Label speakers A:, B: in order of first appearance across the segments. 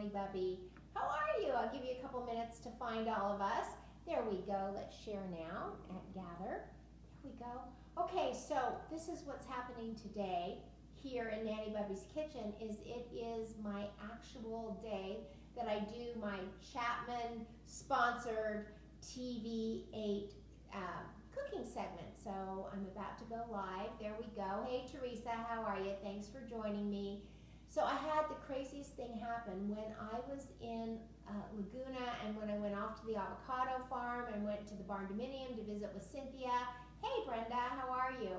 A: Nanny Bubby. How are you? I'll give you a couple minutes to find all of us. There we go. Let's share now at Gather. There we go. Okay, so this is what's happening today here in Nanny Bubby's kitchen. It is my actual day that I do my Chapman sponsored TV8 cooking segment. So I'm about to go live. There we go. Hey Teresa, how are you? Thanks for joining me. So I had the craziest thing happen when I was in Laguna and when I went off to the avocado farm and went to the barn dominium to visit with Cynthia. Hey Brenda, how are you?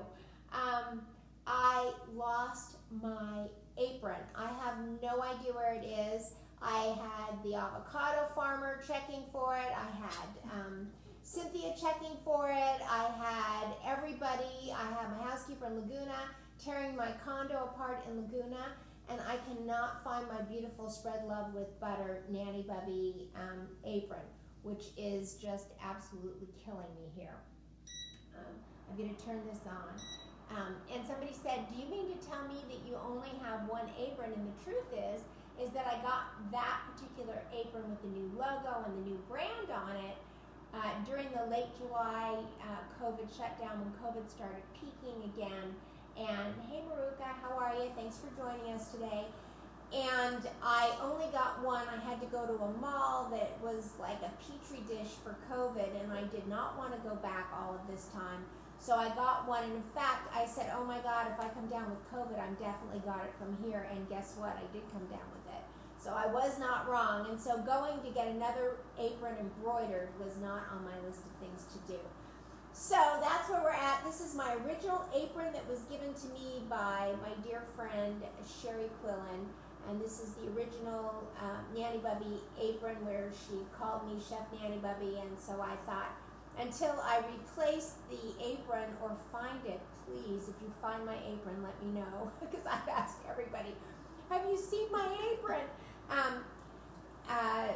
A: I lost my apron. I have no idea where it is. I had the avocado farmer checking for it. I had Cynthia checking for it. I had everybody. I had my housekeeper in Laguna tearing my condo apart in Laguna. And I cannot find my beautiful Spread Love with Butter Nanny Bubby apron, which is just absolutely killing me here. I'm going to turn this on. And somebody said, do you mean to tell me that you only have one apron? And the truth is that I got that particular apron with the new logo and the new brand on it during the late July COVID shutdown when COVID started peaking again. And hey Maruka, how are you? Thanks for joining us today. And I only got one. I had to go to a mall that was like a petri dish for COVID, and I did not want to go back all of this time. So I got one, and in fact, I said, oh my God, if I come down with COVID, I'm definitely got it from here. And guess what? I did come down with it. So I was not wrong. And so going to get another apron embroidered was not on my list of things to do. So that's where we're at. This is my original apron that was given to me by my dear friend Sherry Quillen, and this is the original Nanny Bubby apron where she called me Chef Nanny Bubby. And so I thought, until I replace the apron or find it, please, if you find my apron, let me know, because I've asked everybody, have you seen my apron? I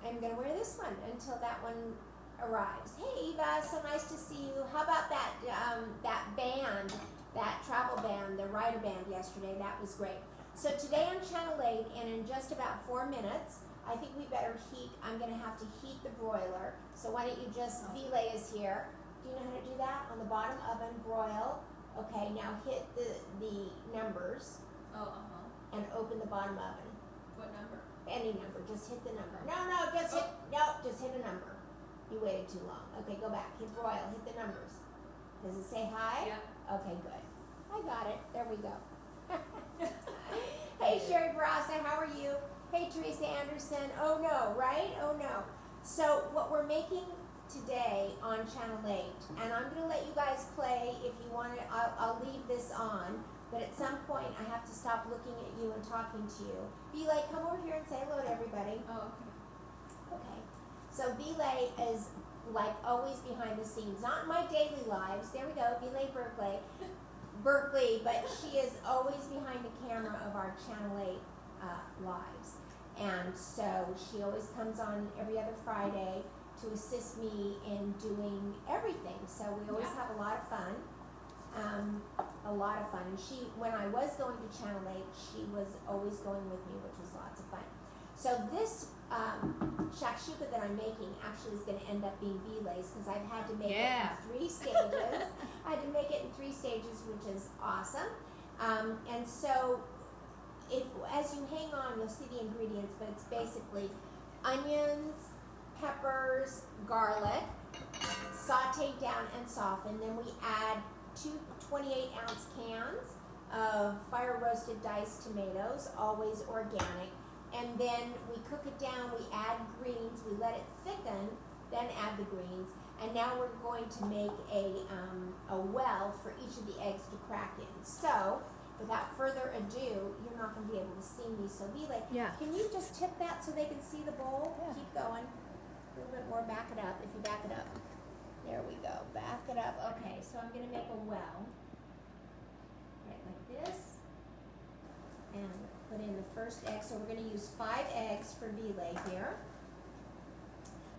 A: am going to wear this one until that one arrives. Hey Eva, so nice to see you. How about that that band, that travel band, the rider band yesterday? That was great. So today on Channel 8, and in just about 4 minutes, I think we better heat. I'm going to have to heat the broiler. So why don't you just, Vile is here. Do you know how to do that? On the bottom oven, broil. Okay, now hit the numbers. And open the bottom oven.
B: What number?
A: Any number. Just hit the number. Just hit a number. You waited too long. Okay, go back. Hit broil. Hit the numbers. Does it say hi?
B: Yeah.
A: Okay, good. I got it. There we go. Hey, Sherry Barassa, how are you? Hey, Teresa Anderson. Oh, no, right? Oh, no. So what we're making today on Channel 8, and I'm going to let you guys play if you want to. I'll leave this on, but at some point I have to stop looking at you and talking to you. Be like, come over here and say hello to everybody.
B: Oh, okay.
A: Okay. So Vile is like always behind the scenes, not in my daily lives. There we go, Vile Berkeley, but she is always behind the camera of our Channel 8 lives. And so she always comes on every other Friday to assist me in doing everything. So we always have a lot of fun. And she, when I was going to Channel 8, she was always going with me, which was lots of fun. So this shakshuka that I'm making actually is going to end up being Vile's, because I've had to make it in 3 stages. I had to make it in 3 stages, which is awesome. And so as you hang on, you'll see the ingredients, but it's basically onions, peppers, garlic, sauteed down and softened. Then we add 2 28-ounce cans of fire-roasted diced tomatoes, always organic. And then we cook it down, we add greens, we let it thicken, then add the greens. And now we're going to make a well for each of the eggs to crack in. So, without further ado, you're not going to be able to see me. So, Vile, can you just tip that so they can see the bowl? Yeah. Keep going. A little bit more, back it up, if you back it up. There we go, back it up. Okay, so I'm going to make a well. Right like this. And put in the first egg. So we're going to use 5 eggs for Vile here.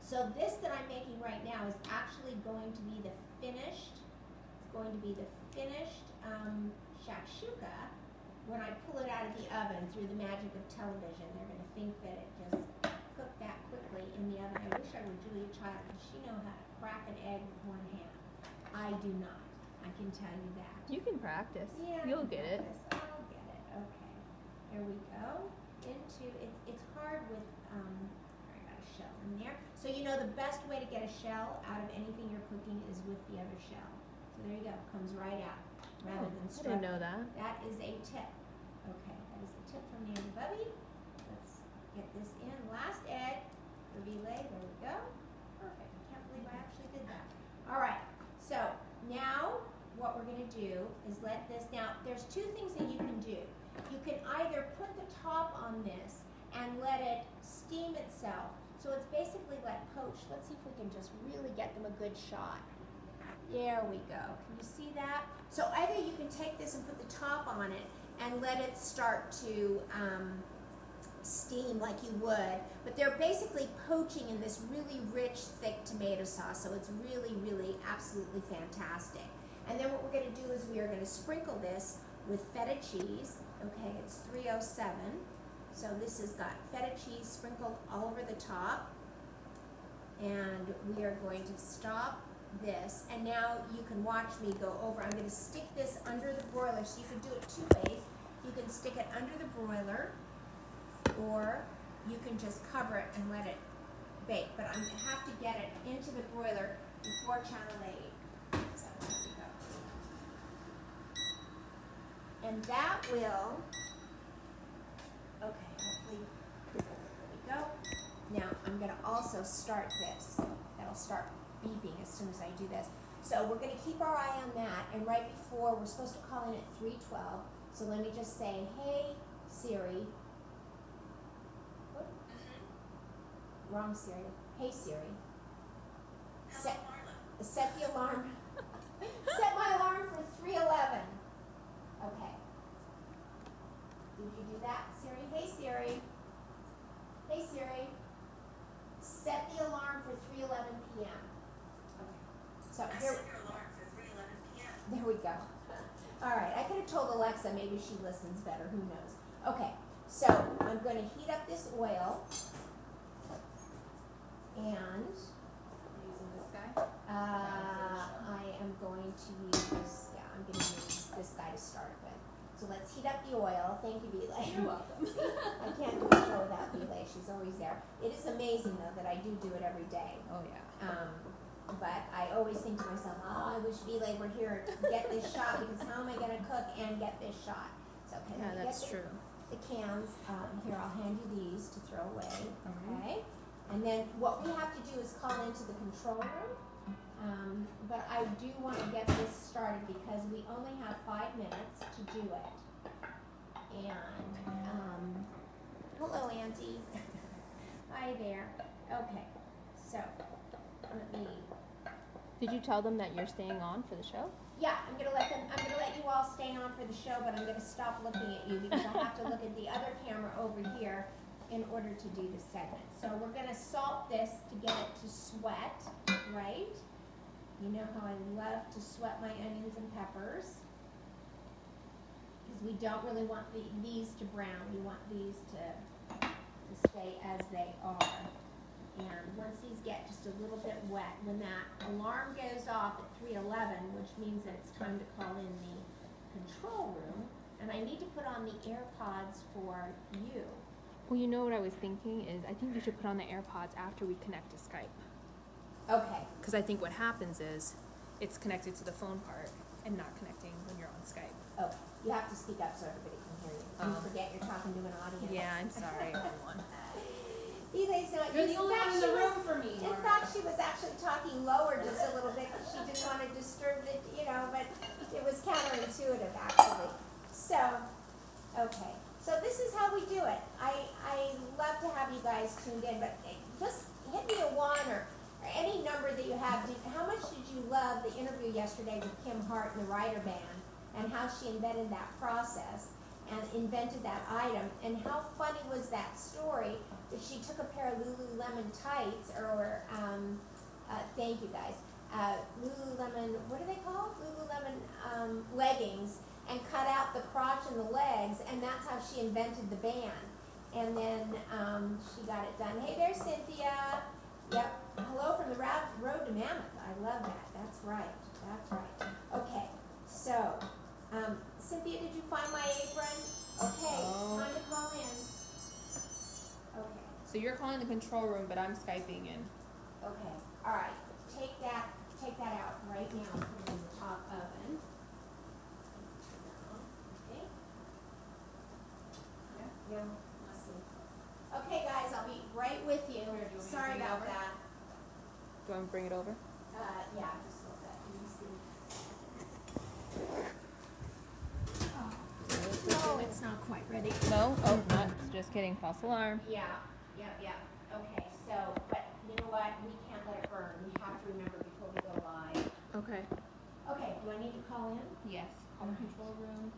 A: So this that I'm making right now is actually going to be the finished shakshuka when I pull it out of the oven through the magic of television, they're going to think that it just cooked that quickly in the oven. I wish I were Julia Child because she knows how to crack an egg with one hand. I do not. I can tell you that.
B: You can practice.
A: Yeah,
B: You'll get it.
A: I'll get it. Okay. There we go. It's hard with, I got a shell in there. So you know the best way to get a shell out of anything you're cooking is with the other shell. So there you go. Comes right out rather than
B: I
A: struggling.
B: didn't know that.
A: That is a tip. Okay, that is a tip from Nanny and Bubby. Let's get this in. Last egg for Relay. There we go. Perfect. I can't believe I actually did that. All right. So now what we're going to do is let this, now there's two things that you can do. You can either put the top on this and let it steam itself. So it's basically like poached. Let's see if we can just really get them a good shot. There we go. Can you see that? So either you can take this and put the top on it and let it start to steam like you would, but they're basically poaching in this really rich, thick tomato sauce. So it's really, really absolutely fantastic. And then what we're going to do is we are going to sprinkle this with feta cheese. Okay, it's 307. So this has got feta cheese sprinkled all over the top. And we are going to stop this. And now you can watch me go over. I'm going to stick this under the broiler. So you can do it two ways. You can stick it under the broiler, or you can just cover it and let it bake. But I'm going to have to get it into the broiler before channel 8. So there we go. And that will, okay, hopefully, there we go. Now I'm going to also start this. That'll start beeping as soon as I do this. So we're going to keep our eye on that. And right before, we're supposed to call in at 3:12. So let me just say, hey, Siri. Wrong Siri. Hey Siri. Set the alarm. Set my alarm for 3:11. Okay. Did you do that, Siri? Hey Siri. Hey Siri. Set the alarm for 3:11 p.m. Okay. So here.
C: Set your alarm for 3:11 p.m.
A: There we go. All right. I could have told Alexa. Maybe she listens better. Who knows? Okay. So I'm going to heat up this oil. And
B: Using this guy?
A: I am going to use, I'm going to use this guy to start with. So let's heat up the oil. Thank you, Belay.
B: You're welcome.
A: I can't do a show without Belay. She's always there. It is amazing, though, that I do it every day.
B: Oh, yeah.
A: But I always think to myself, I wish Belay were here to get this shot, because how am I going to cook and get this shot? So can I
B: Yeah, that's
A: get
B: true.
A: the cans? Here, I'll hand you these to throw away. Okay. And then what we have to do is call into the control room. But I do want to get this started because we only have 5 minutes to do it. And, hello, Auntie. Hi there. Okay, so let me.
B: Did you tell them that you're staying on for the show?
A: Yeah, I'm gonna let you all stay on for the show, but I'm gonna stop looking at you because I have to look at the other camera over here in order to do the segment. So we're going to salt this to get it to sweat, right? You know how I love to sweat my onions and peppers. Because we don't really want these to brown. We want these to stay as they are. And once these get just a little bit wet, when that alarm goes off at 3:11, which means that it's time to call in the control room, and I need to put on the AirPods for you.
B: Well, you know what I was thinking is I think you should put on the AirPods after we connect to Skype.
A: Okay.
B: Because I think what happens is it's connected to the phone part and not connecting when you're on Skype.
A: Oh, you have to speak up so everybody can hear you. You forget you're talking to an audience.
B: Yeah, I'm sorry, everyone.
A: Elay's not.
C: You're the only one in the room for me.
A: In fact, she was actually talking lower just a little bit because she didn't want to disturb it, but it was counterintuitive actually. So, okay. So this is how we do it. I love to have you guys tuned in, but just hit me a 1 or any number that you have. How much did you love the interview yesterday with Kim Hart and the Writer Band, and how she invented that process and invented that item, and how funny was that story that she took a pair of Lululemon tights, or thank you guys, Lululemon, what are they called? Lululemon leggings, and cut out the crotch and the legs, and that's how she invented the band. And then she got it done. Hey there, Cynthia. Yep. Hello from the road to Mammoth. I love that. That's right. That's right. Okay. So, Cynthia, did you find my apron? Okay.
B: Oh.
A: It's time to call in. Okay.
B: So you're calling the control room, but I'm Skyping in.
A: Okay. All right. Take that out right now and put it in the top oven. Okay. Yeah. Let's see. Okay, guys, I'll be right with you.
B: Where, do you want me to
A: Sorry
B: bring it
A: about
B: over?
A: that.
B: Do you want me to bring it over?
A: Yeah, just a little bit. Let me see. No, it's not quite ready.
B: No? Oh, not. Just kidding. False alarm.
A: Yeah. Okay, so, but you know what? We can't let it burn. We have to remember before we go live.
B: Okay.
A: Okay, do I need to call in?
B: Yes. Call the control room.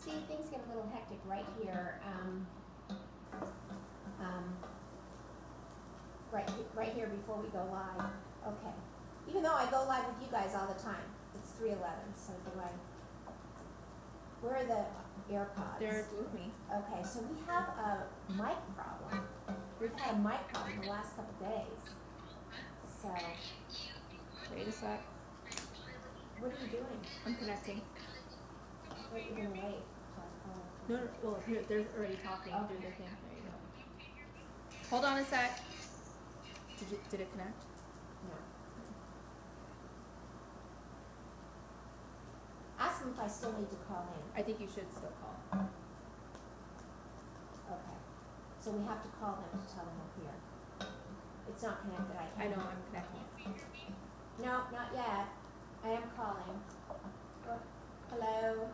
A: See, things get a little hectic right here. Right here before we go live. Okay. Even though I go live with you guys all the time, it's 3:11. So do I? Where are the AirPods?
B: They're with me.
A: Okay, so we have a mic problem. We've had a mic problem the last couple days. So,
B: Wait a sec.
A: what are you doing?
B: I'm connecting.
A: Wait, you're gonna wait.
B: No. Well, here, they're already talking
A: Okay.
B: through their thing. There you go. Hold on a sec. Did it connect?
A: No. Ask them if I still need to call in.
B: I think you should still call.
A: Okay. So we have to call them to tell them we're here. It's not connected, I
B: I
A: can't.
B: know I'm connecting.
A: No, not yet. I am calling. Oh, hello?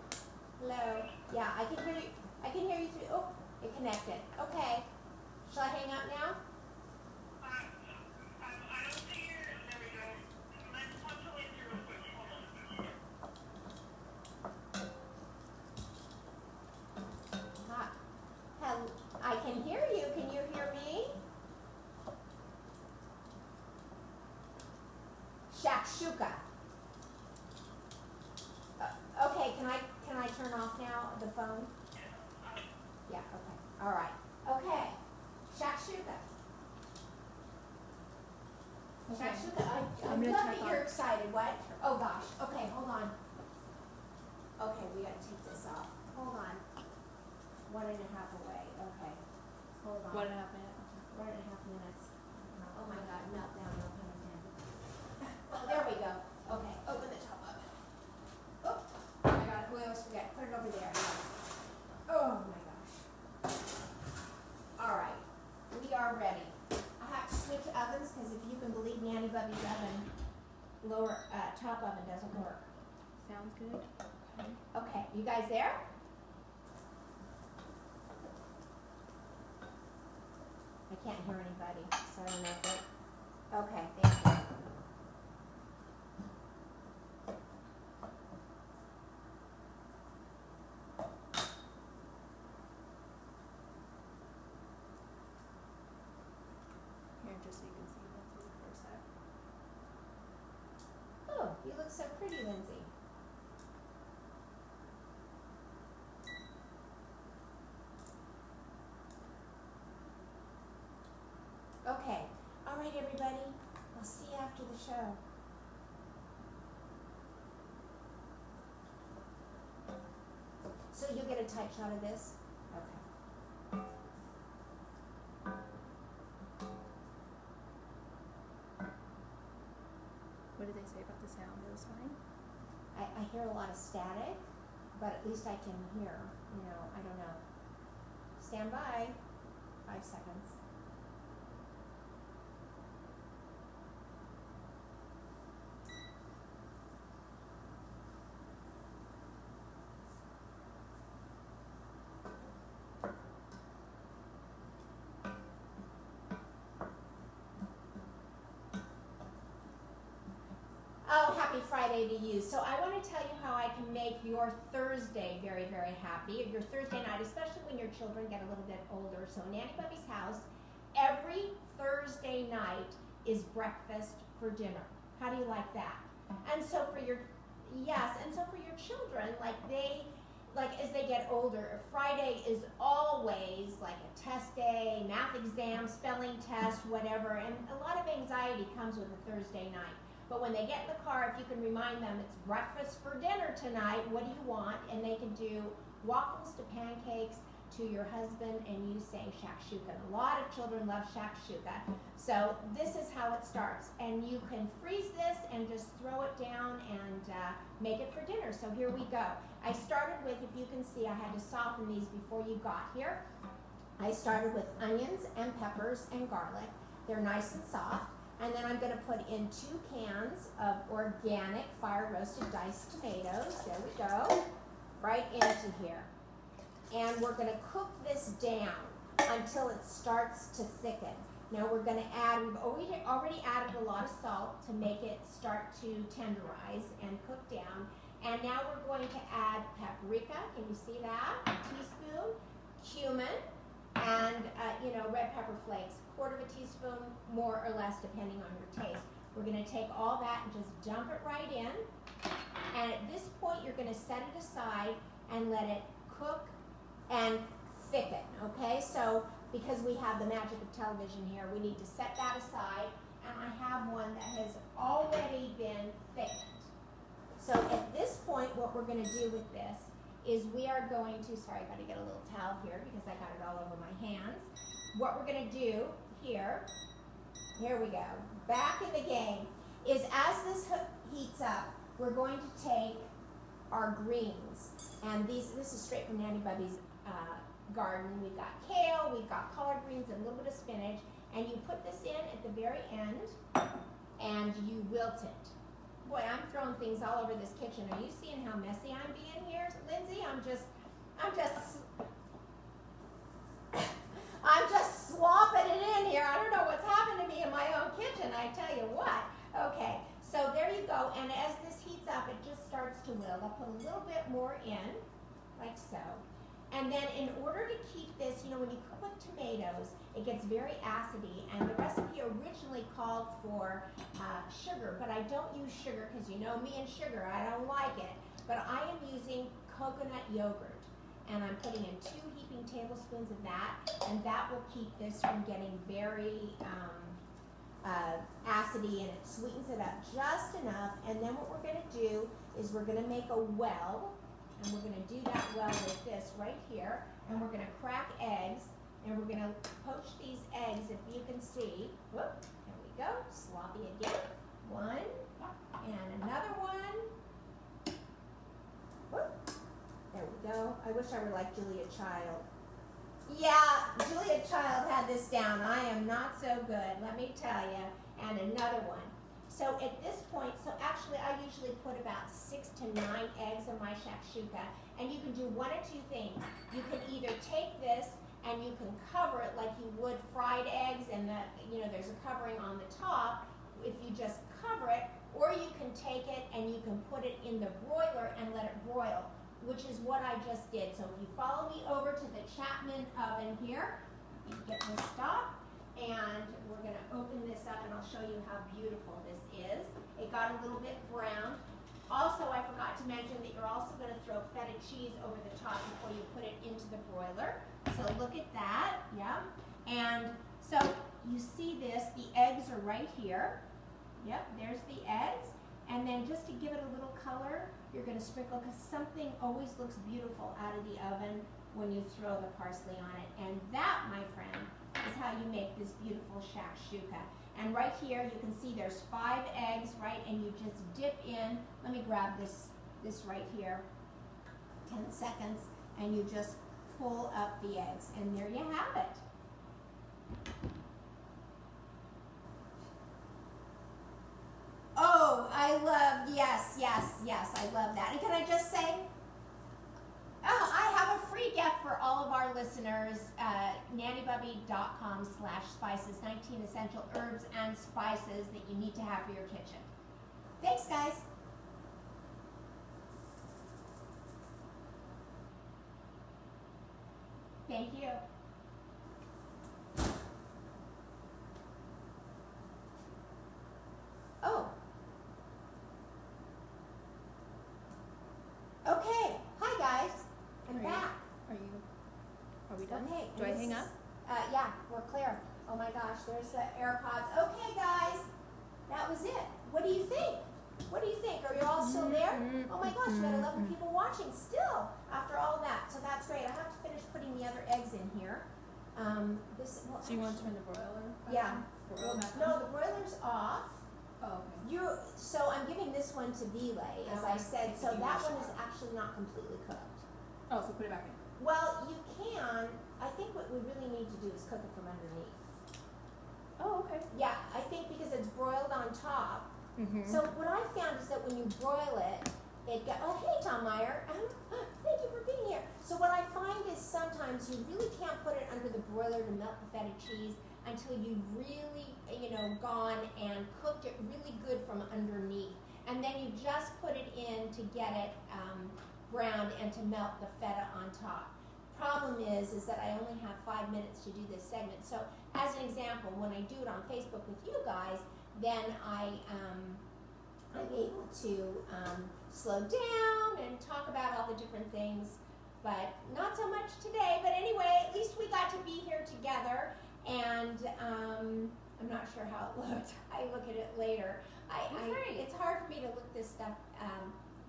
A: Hello? Yeah, I can hear you. I can hear you through. Oh, it connected. Okay. Shall I hang up now?
C: I don't see your, there we go. Let's punch away through real quick. Hold on.
A: Hi. I can hear you. Can you hear me? Shakshuka. Okay, can I turn off now the phone? Yeah, okay. All right. Okay. Shakshuka.
B: Okay.
A: Shakshuka, I
B: I'm gonna
A: love
B: check
A: that
B: on-
A: you're excited. What? Oh gosh. Okay, hold on. Okay, we gotta take this off. Hold on. 1.5 away. Okay. Hold on.
B: 1.5 minutes.
A: 1.5 minutes. Oh my God, meltdown, no pun intended. Oh, there we go. Okay, open the top of it. Oh, I got it. We always forget. Put it over there. Oh my gosh. All right, we are ready. I have to switch ovens because if you can believe Nanny Bubby's oven, top oven doesn't work.
B: Sounds good.
A: Okay, you guys there? I can't hear anybody, so I don't know if it. Okay, thank you.
B: Here, just so you can see Lindsay for a sec.
A: Oh, you look so pretty, Lindsay. Okay, all right, everybody. I'll see you after the show. So you'll get a tight shot of this? Okay.
B: What did they say about the sound? It was fine?
A: I hear a lot of static, but at least I can hear, I don't know. Stand by. 5 seconds. Oh, happy Friday to you. So I want to tell you how I can make your Thursday very, very happy. Your Thursday night, especially when your children get a little bit older. So Nanny Bubby's house, every Thursday night is breakfast for dinner. How do you like that? And so for your Yes, and so for your children, like as they get older, Friday is always like a test day, math exam, spelling test, whatever, and a lot of anxiety comes with a Thursday night. But when they get in the car, if you can remind them it's breakfast for dinner tonight, what do you want? And they can do waffles to pancakes to your husband, and you say shakshuka. And a lot of children love shakshuka. So this is how it starts. And you can freeze this and just throw it down and make it for dinner. So here we go. I started with, if you can see, I had to soften these before you got here. I started with onions and peppers and garlic. They're nice and soft. And then I'm going to put in 2 cans of organic fire roasted diced tomatoes. There we go. Right into here. And we're going to cook this down until it starts to thicken. Now we're going to add, we've already added a lot of salt to make it start to tenderize and cook down. And now we're going to add paprika. Can you see that? A teaspoon. Cumin. And, red pepper flakes. 1/4 teaspoon, more or less, depending on your taste. We're going to take all that and just dump it right in. And at this point, you're going to set it aside and let it cook and thicken, okay? So, because we have the magic of television here, we need to set that aside. And I have one that has already been thickened. So at this point, what we're going to do with this is we are going to, sorry, I got to get a little towel here because I got it all over my hands. What we're going to do here we go, back in the game, is as this heats up, we're going to take our greens. And this is straight from Nanny Bubby's garden. We've got kale, we've got collard greens, and a little bit of spinach. And you put this in at the very end, and you wilt it. Boy, I'm throwing things all over this kitchen. Are you seeing how messy I'm being here, Lindsay? I'm just slopping it in here. I don't know what's happened to me in my own kitchen, I tell you what. Okay, so there you go. And as this heats up, it just starts to wilt. I'll put a little bit more in, like so. And then in order to keep this, when you cook with tomatoes, it gets very acidy. And the recipe originally called for sugar, but I don't use sugar because you know me and sugar, I don't like it. But I am using coconut yogurt. And I'm putting in 2 heaping tablespoons of that, and that will keep this from getting very acidy, and it sweetens it up just enough. And then what we're going to do is we're going to make a well, and we're going to do that well with this right here, and we're going to crack eggs, and we're going to poach these eggs, if you can see. Whoop, there we go, sloppy again. 1, and another one. Whoop. There we go. I wish I were like Julia Child. Yeah, Julia Child had this down. I am not so good, let me tell you. And another one. So at this point, so actually I usually put about 6 to 9 eggs in my shakshuka. And you can do one of 2 things. You can either take this and you can cover it like you would fried eggs, and there's a covering on the top if you just cover it, or you can take it and you can put it in the broiler and let it broil, which is what I just did. So if you follow me over to the Chapman oven here, you get this stopped, and we're going to open this up and I'll show you how beautiful this is. It got a little bit brown. Also, I forgot to mention that you're also going to throw feta cheese over the top before you put it into the broiler. So look at that, yeah. And so you see this, the eggs are right here. Yep, there's the eggs. And then just to give it a little color, you're going to sprinkle, because something always looks beautiful out of the oven when you throw the parsley on it. And that, my friend, is how you make this beautiful shakshuka. And right here, you can see there's 5 eggs, right? And you just dip in. Let me grab this right here. 10 seconds. And you just pull up the eggs. And there you have it. Oh, yes, I love that. And can I just say, I have a free gift for all of our listeners, nannybubby.com/spices, 19 essential herbs and spices that you need to have for your kitchen. Thanks, guys. Thank you. Oh.
B: we done?
A: Okay.
B: Do I hang up?
A: Yeah, we're clear. Oh my gosh, there's the AirPods. Okay, guys, that was it. What do you think? What do you think? Are you all still there? Oh my gosh, we got 11 people watching still after all that. So that's great. I have to finish putting the other eggs in here.
B: So you want to turn the broiler?
A: Yeah.
B: Broiler back on?
A: No, the broiler's off.
B: Oh, okay.
A: So I'm giving this one to Vile, as I said. So that one is actually not completely cooked.
B: Oh, so put it back in.
A: Well, you can. I think what we really need to do is cook it from underneath.
B: Oh, okay.
A: Yeah, I think because it's broiled on top.
B: Mm-hmm.
A: So what I found is that when you broil it, oh hey Tom Meyer, thank you for being here. So what I find is sometimes you really can't put it under the broiler to melt the feta cheese until you've really, gone and cooked it really good from underneath. And then you just put it in to get it browned and to melt the feta on top. Problem is that I only have 5 minutes to do this segment. So as an example, when I do it on Facebook with you guys, then I'm able to slow down and talk about all the different things, but not so much today. But anyway, at least we got to be here together, and I'm not sure how it looked. I look at it later. It's hard for me to look this stuff,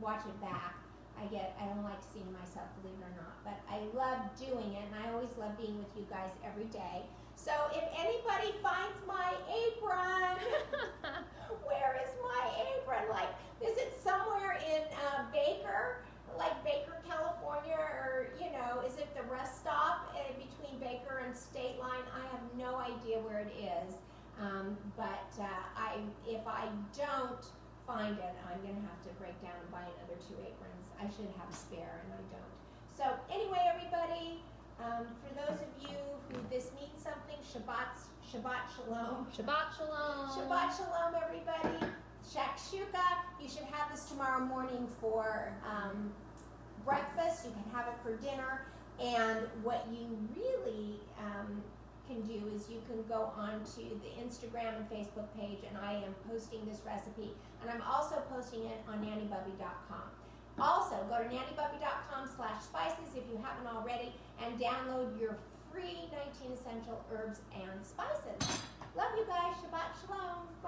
A: watch it back. I don't like seeing myself, believe it or not, but I love doing it, and I always love being with you guys every day. So if anybody finds my apron, where is my apron? Like, is it somewhere in Baker, like Baker, California, or, is it the rest stop between Baker and State Line? I have no idea where it is, but if I don't find it, I'm going to have to break down and buy another 2 aprons. I should have a spare, and I don't. So anyway, everybody, for those of you who this means something, Shabbat Shalom.
B: Shabbat Shalom.
A: Shabbat Shalom, everybody. Shakshuka, you should have this tomorrow morning for breakfast. You can have it for dinner. And what you really can do is you can go onto the Instagram and Facebook page, and I am posting this recipe. And I'm also posting it on nannybubby.com. Also, go to nannybubby.com/spices if you haven't already, and download your free 19 essential herbs and spices. Love you guys. Shabbat Shalom. Bye.